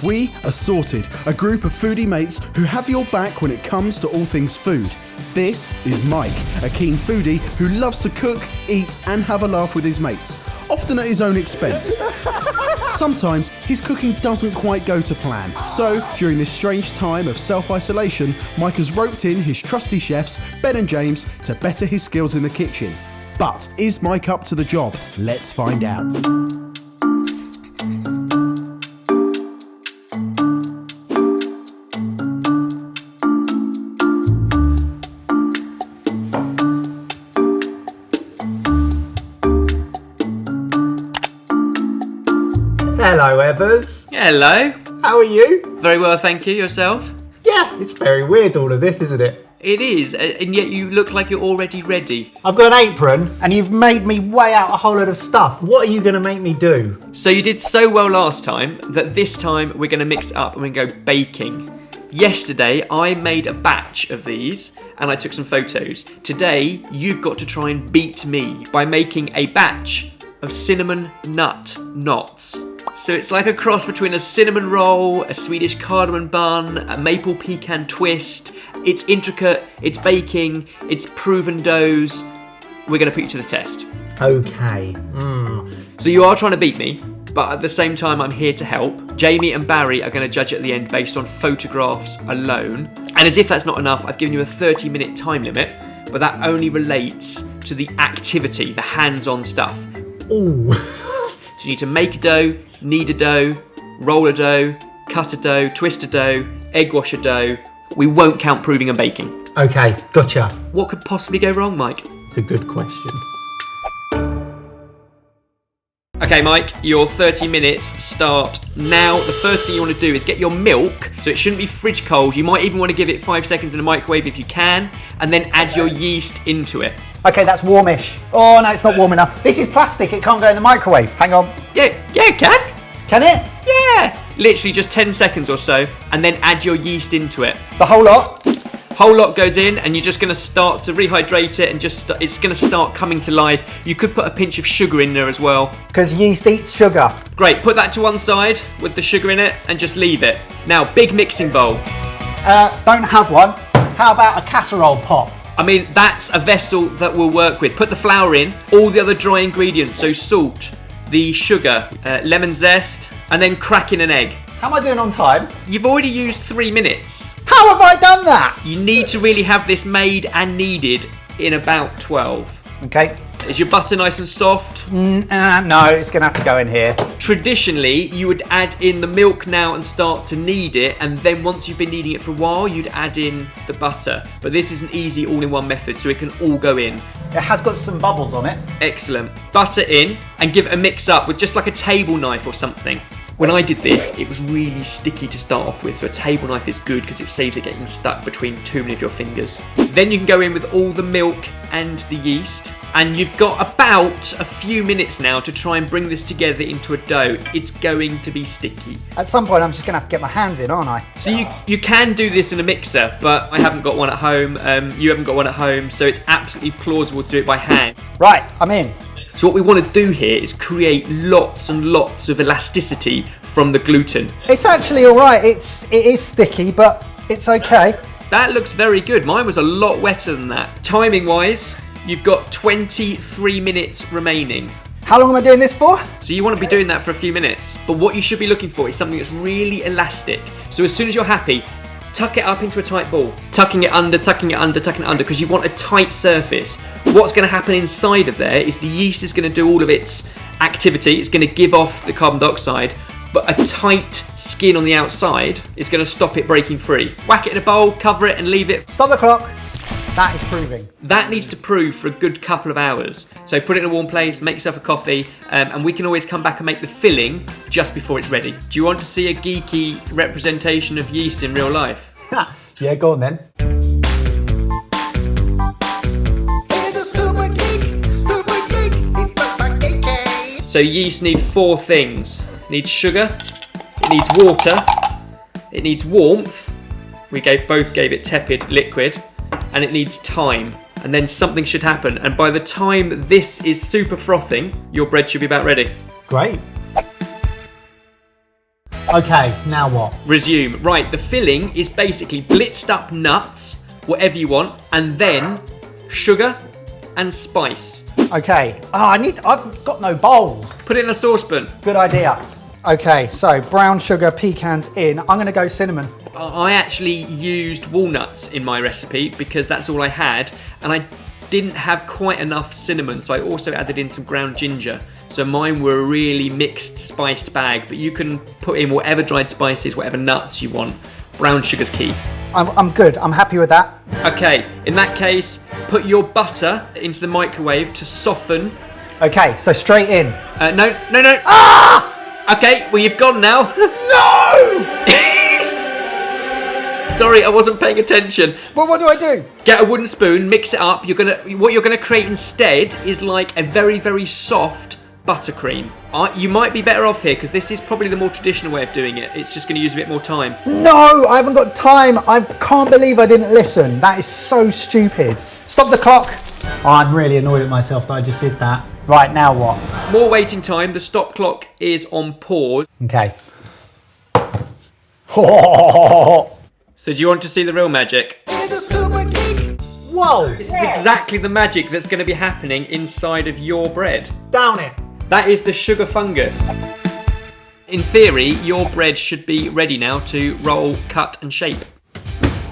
We are Sorted, a group of foodie mates who have your back when it comes to all things food. This is Mike, a keen foodie who loves to cook, eat and have a laugh with his mates, often at his own expense. Sometimes his cooking doesn't quite go to plan, so during this strange time of self-isolation, Mike has roped in his trusty chefs, Ben and James, to better his skills in the kitchen. But is Mike up to the job? Let's find out. Hello, Evers. Hello. How are you? Very well, thank you. Yourself? Yeah, it's very weird all of this, isn't it? It is, and yet you look like you're already ready. I've got an apron and you've made me weigh out a whole load of stuff. What are you going to make me do? So you did so well last time that this time we're going to mix it up and we're going to go baking. Yesterday I made a batch of these and I took some photos. Today you've got to try and beat me by making a batch of cinnamon nut knots. So it's like a cross between a cinnamon roll, a Swedish cardamom bun, a maple pecan twist. It's intricate, it's baking, it's proven doughs. We're going to put you to the test. Okay. So you are trying to beat me, but at the same time I'm here to help. Jamie and Barry are going to judge at the end based on photographs alone. And as if that's not enough, I've given you a 30-minute time limit, but that only relates to the activity, the hands-on stuff. Ooh. So you need to make a dough, knead a dough, roll a dough, cut a dough, twist a dough, egg wash a dough. We won't count proving and baking. Okay, gotcha. What could possibly go wrong, Mike? It's a good question. Okay, Mike, your 30 minutes start now. The first thing you want to do is get your milk, so it shouldn't be fridge cold. You might even want to give it 5 seconds in the microwave if you can, and then add your yeast into it. Okay, that's warmish. Oh, no, it's not warm enough. This is plastic. It can't go in the microwave. Hang on. Yeah, it can. Can it? Yeah. Literally just 10 seconds or so, and then add your yeast into it. The whole lot? Whole lot goes in, and you're just going to start to rehydrate it, and it's going to start coming to life. You could put a pinch of sugar in there as well. Because yeast eats sugar. Great, put that to one side with the sugar in it, and just leave it. Now, big mixing bowl. Don't have one. How about a casserole pot? I mean, that's a vessel that we'll work with. Put the flour in, all the other dry ingredients, so salt, the sugar, lemon zest, and then crack in an egg. How am I doing on time? You've already used 3 minutes. How have I done that? You need to really have this made and kneaded in about 12. Okay. Is your butter nice and soft? No, it's going to have to go in here. Traditionally, you would add in the milk now and start to knead it, and then once you've been kneading it for a while, you'd add in the butter. But this is an easy all-in-one method, so it can all go in. It has got some bubbles on it. Excellent. Butter in, and give it a mix up with just like a table knife or something. When I did this, it was really sticky to start off with, so a table knife is good because it saves it getting stuck between too many of your fingers. Then you can go in with all the milk and the yeast, and you've got about a few minutes now to try and bring this together into a dough. It's going to be sticky. At some point, I'm just going to have to get my hands in, aren't I? So you can do this in a mixer, but I haven't got one at home. You haven't got one at home, so it's absolutely plausible to do it by hand. Right, I'm in. So what we want to do here is create lots and lots of elasticity from the gluten. It's actually all right. It is sticky, but it's okay. That looks very good. Mine was a lot wetter than that. Timing wise, you've got 23 minutes remaining. How long am I doing this for? So you want to be doing that for a few minutes. But what you should be looking for is something that's really elastic. So as soon as you're happy, tuck it up into a tight ball. Tucking it under, because you want a tight surface. What's going to happen inside of there is the yeast is going to do all of its activity. It's going to give off the carbon dioxide, but a tight skin on the outside is going to stop it breaking free. Whack it in a bowl, cover it and leave it. Stop the clock. That is proving. That needs to prove for a good couple of hours. So put it in a warm place, make yourself a coffee, and we can always come back and make the filling just before it's ready. Do you want to see a geeky representation of yeast in real life? Yeah, go on then. So yeast need 4 things. It needs sugar, it needs water, it needs warmth, both gave it tepid liquid, and it needs time. And then something should happen. And by the time this is super frothing, your bread should be about ready. Great. Okay, now what? Resume. Right, the filling is basically blitzed up nuts, whatever you want, and then sugar and spice. Okay. I've got no bowls. Put it in a saucepan. Good idea. Okay, so brown sugar, pecans in. I'm going to go cinnamon. I actually used walnuts in my recipe because that's all I had, and I didn't have quite enough cinnamon, so I also added in some ground ginger. So mine were a really mixed, spiced bag, but you can put in whatever dried spices, whatever nuts you want. Brown sugar's key. I'm good. I'm happy with that. Okay, in that case, put your butter into the microwave to soften. Okay, so straight in. No. Ah! Okay, well, you've gone now. No! Sorry, I wasn't paying attention. Well, what do I do? Get a wooden spoon, mix it up. What you're gonna create instead is like a very, very soft buttercream. You might be better off here because this is probably the more traditional way of doing it. It's just going to use a bit more time. No, I haven't got time. I can't believe I didn't listen. That is so stupid. Stop the clock. Oh, I'm really annoyed at myself that I just did that. Right, now what? More waiting time. The stop clock is on pause. Okay. So do you want to see the real magic? Whoa! This is exactly the magic that's going to be happening inside of your bread. Down it. That is the sugar fungus. In theory, your bread should be ready now to roll, cut and shape.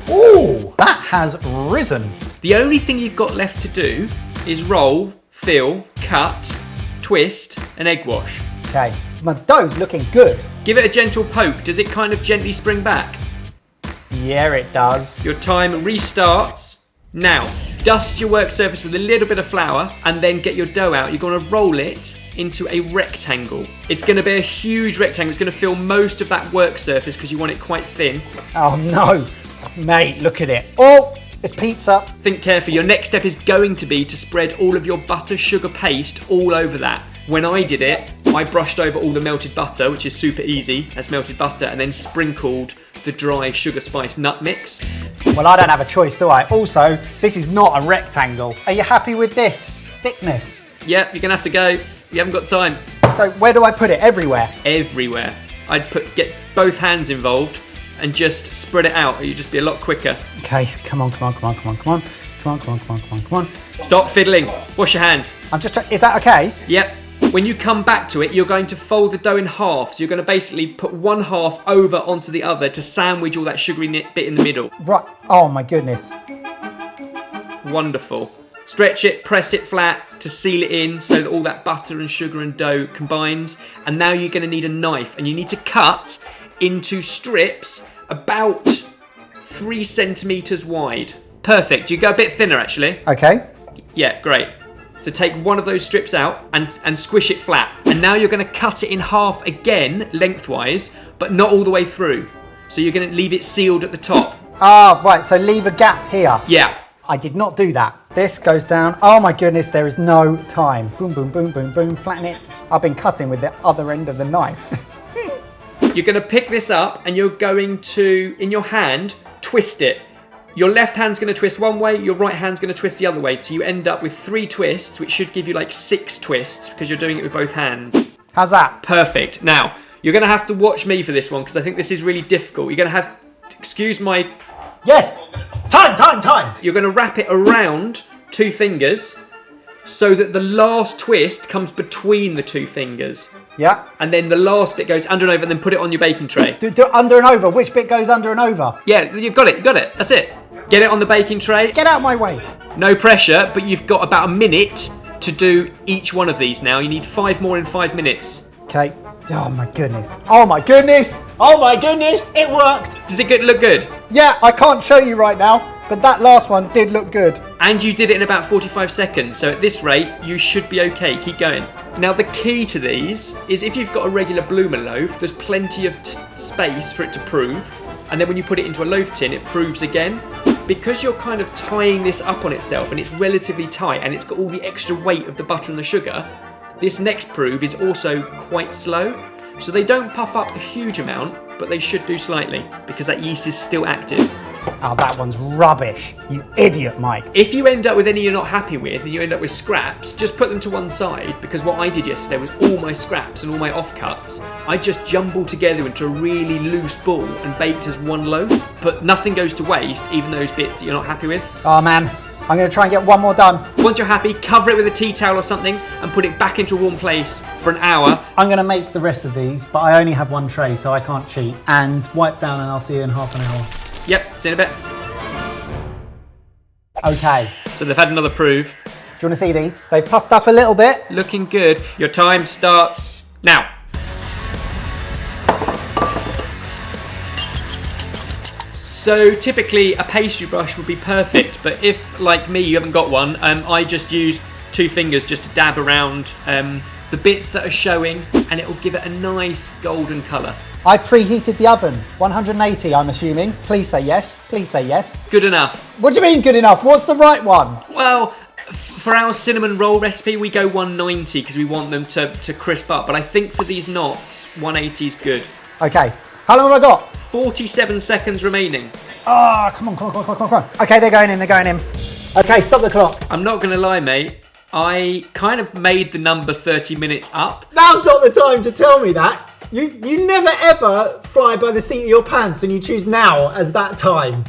Ooh, that has risen. The only thing you've got left to do is roll, fill, cut, twist and egg wash. Okay, my dough's looking good. Give it a gentle poke. Does it kind of gently spring back? Yeah, it does. Your time restarts now. Dust your work surface with a little bit of flour and then get your dough out. You're going to roll it into a rectangle. It's going to be a huge rectangle. It's going to fill most of that work surface because you want it quite thin. Oh no, mate, look at it. Oh, it's pizza. Think carefully. Your next step is going to be to spread all of your butter sugar paste all over that. When I did it, I brushed over all the melted butter, which is super easy as melted butter, and then sprinkled the dry sugar spice nut mix. Well, I don't have a choice, do I? Also, this is not a rectangle. Are you happy with this thickness? Yeah, you're going to have to go. You haven't got time. So where do I put it? Everywhere? Everywhere. I'd get both hands involved and just spread it out. You'd just be a lot quicker. Okay, come on. Stop fiddling. Wash your hands. I'm just trying. Is that okay? Yep. When you come back to it, you're going to fold the dough in half. So you're going to basically put one half over onto the other to sandwich all that sugary bit in the middle. Right. Oh my goodness. Wonderful. Stretch it, press it flat to seal it in so that all that butter and sugar and dough combines. And now you're going to need a knife and you need to cut into strips about 3 centimetres wide. Perfect. You go a bit thinner actually. Okay. Yeah, great. So take one of those strips out and squish it flat. And now you're going to cut it in half again, lengthwise, but not all the way through. So you're going to leave it sealed at the top. Ah, right. So leave a gap here. Yeah. I did not do that. This goes down. Oh my goodness, there is no time. Boom, boom, boom, boom, boom. Flatten it. I've been cutting with the other end of the knife. You're going to pick this up and you're going to, in your hand, twist it. Your left hand's going to twist one way, your right hand's going to twist the other way. So you end up with 3 twists, which should give you like 6 twists because you're doing it with both hands. How's that? Perfect. Now, you're going to have to watch me for this one because I think this is really difficult. You're going to have, excuse my... Yes! Time! You're going to wrap it around 2 fingers so that the last twist comes between the 2 fingers. Yeah. And then the last bit goes under and over and then put it on your baking tray. Do under and over. Which bit goes under and over? Yeah, you've got it. That's it. Get it on the baking tray. Get out of my way. No pressure, but you've got about a minute to do each one of these now. You need 5 more in 5 minutes. Okay. Oh my goodness. Oh my goodness. Oh my goodness. It worked. Does it look good? Yeah, I can't show you right now, but that last one did look good. And you did it in about 45 seconds. So at this rate, you should be okay. Keep going. Now the key to these is if you've got a regular bloomer loaf, there's plenty of space for it to prove. And then when you put it into a loaf tin, it proves again. Because you're kind of tying this up on itself and it's relatively tight and it's got all the extra weight of the butter and the sugar, this next prove is also quite slow. So they don't puff up a huge amount, but they should do slightly because that yeast is still active. Oh, that one's rubbish. You idiot, Mike. If you end up with any you're not happy with and you end up with scraps, just put them to one side, because what I did yesterday was all my scraps and all my offcuts, I just jumbled together into a really loose ball and baked as one loaf. But nothing goes to waste, even those bits that you're not happy with. Oh man, I'm going to try and get one more done. Once you're happy, cover it with a tea towel or something and put it back into a warm place for an hour. I'm going to make the rest of these, but I only have one tray, so I can't cheat. And wipe down, and I'll see you in half an hour. Yep, see you in a bit. Okay. So they've had another prove. Do you want to see these? They puffed up a little bit. Looking good. Your time starts now. So typically a pastry brush would be perfect, but if, like me, you haven't got one, I just use 2 fingers just to dab around the bits that are showing, and it will give it a nice golden colour. I preheated the oven, 180 I'm assuming. Please say yes, please say yes. Good enough. What do you mean good enough? What's the right one? Well, for our cinnamon roll recipe, we go 190 because we want them to crisp up, but I think for these knots, 180 is good. Okay, how long have I got? 47 seconds remaining. Ah, come on. Okay, they're going in. Okay, stop the clock. I'm not going to lie, mate. I kind of made the number 30 minutes up. Now's not the time to tell me that. You never ever fly by the seat of your pants, and you choose now as that time.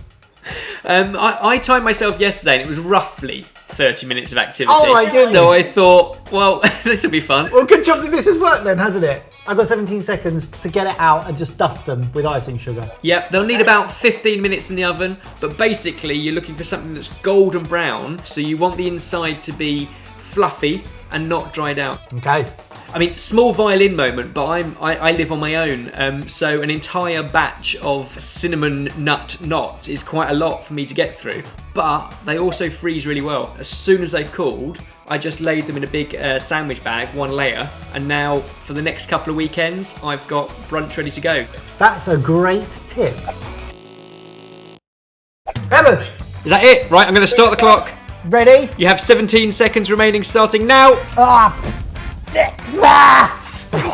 I timed myself yesterday and it was roughly 30 minutes of activity. Oh my goodness. So I thought, well, this will be fun. Well, good job that this has worked then, hasn't it? I've got 17 seconds to get it out and just dust them with icing sugar. Yep, they'll need about 15 minutes in the oven, but basically you're looking for something that's golden brown, so you want the inside to be fluffy and not dried out. Okay. I mean, small violin moment, but I live on my own, so an entire batch of cinnamon nut knots is quite a lot for me to get through. But they also freeze really well. As soon as they've cooled, I just laid them in a big sandwich bag, 1 layer, and now for the next couple of weekends, I've got brunch ready to go. That's a great tip. Embers! Is that it? Right, I'm going to start the clock. Ready? You have 17 seconds remaining, starting now. Oh,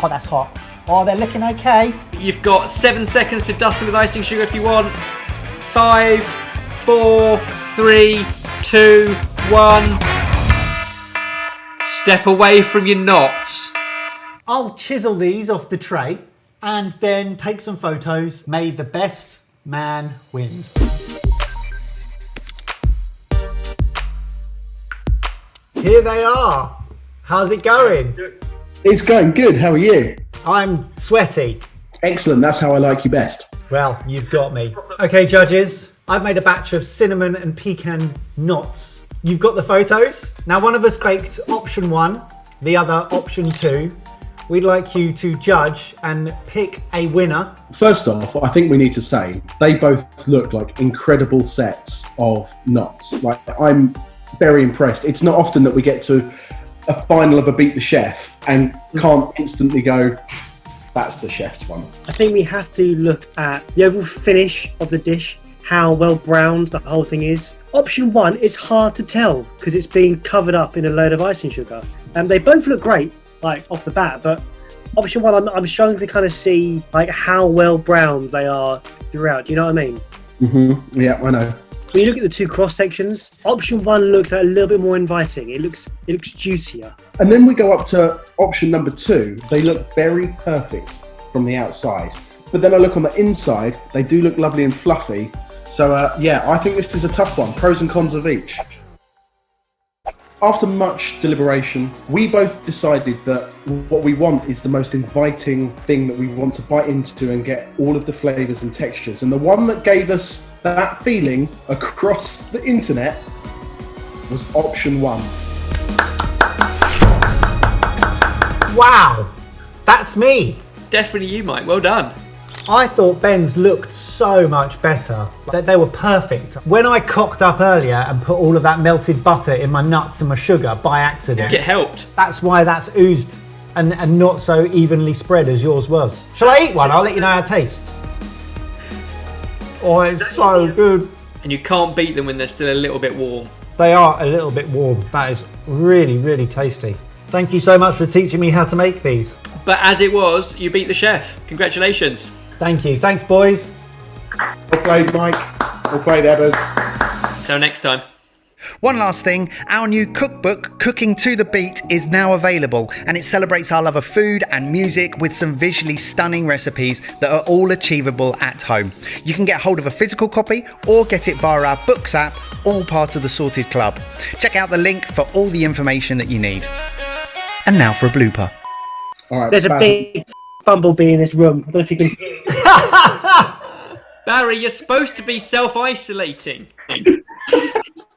that's hot. Oh, they're looking okay. You've got 7 seconds to dust them with icing sugar if you want. 5, 4, 3, 2, 1. Step away from your knots. I'll chisel these off the tray and then take some photos. May the best man wins. Here they are. How's it going? It's going good. How are you? I'm sweaty. Excellent. That's how I like you best. Well, you've got me. Okay, judges, I've made a batch of cinnamon and pecan knots. You've got the photos. Now, one of us baked option 1, the other option 2. We'd like you to judge and pick a winner. First off, I think we need to say they both look like incredible sets of knots. Like, I'm very impressed. It's not often that we get to a final of a Beat the Chef and can't instantly go, that's the chef's one. I think we have to look at the overall finish of the dish, how well browned the whole thing is. Option 1, it's hard to tell because it's been covered up in a load of icing sugar. And they both look great, like off the bat, but option 1, I'm struggling to kind of see like how well browned they are throughout. Do you know what I mean? Mm-hmm. Yeah, I know. When you look at the 2 cross sections, option 1 looks a little bit more inviting. It looks juicier. And then we go up to option number 2. They look very perfect from the outside. But then I look on the inside, they do look lovely and fluffy. So yeah, I think this is a tough one. Pros and cons of each. After much deliberation, we both decided that what we want is the most inviting thing that we want to bite into and get all of the flavours and textures. And the one that gave us that feeling across the internet was option 1. Wow, that's me. It's definitely you, Mike. Well done. I thought Ben's looked so much better. They were perfect. When I cocked up earlier and put all of that melted butter in my nuts and my sugar by accident, It helped. that's why that's oozed and not so evenly spread as yours was. Shall I eat one? I'll let you know how it tastes. Oh, it's so good. And you can't beat them when they're still a little bit warm. They are a little bit warm. That is really, really tasty. Thank you so much for teaching me how to make these. But as it was, you beat the chef. Congratulations. Thank you. Thanks, boys. Well played, Mike. Well played, Ebbers. Till next time. One last thing, our new cookbook, Cooking to the Beat, is now available, and it celebrates our love of food and music with some visually stunning recipes that are all achievable at home. You can get hold of a physical copy or get it via our Books app, all part of the Sorted Club. Check out the link for all the information that you need. And now for a blooper. All right, There's a big bumblebee in this room. I don't know if you can. Barry, you're supposed to be self-isolating.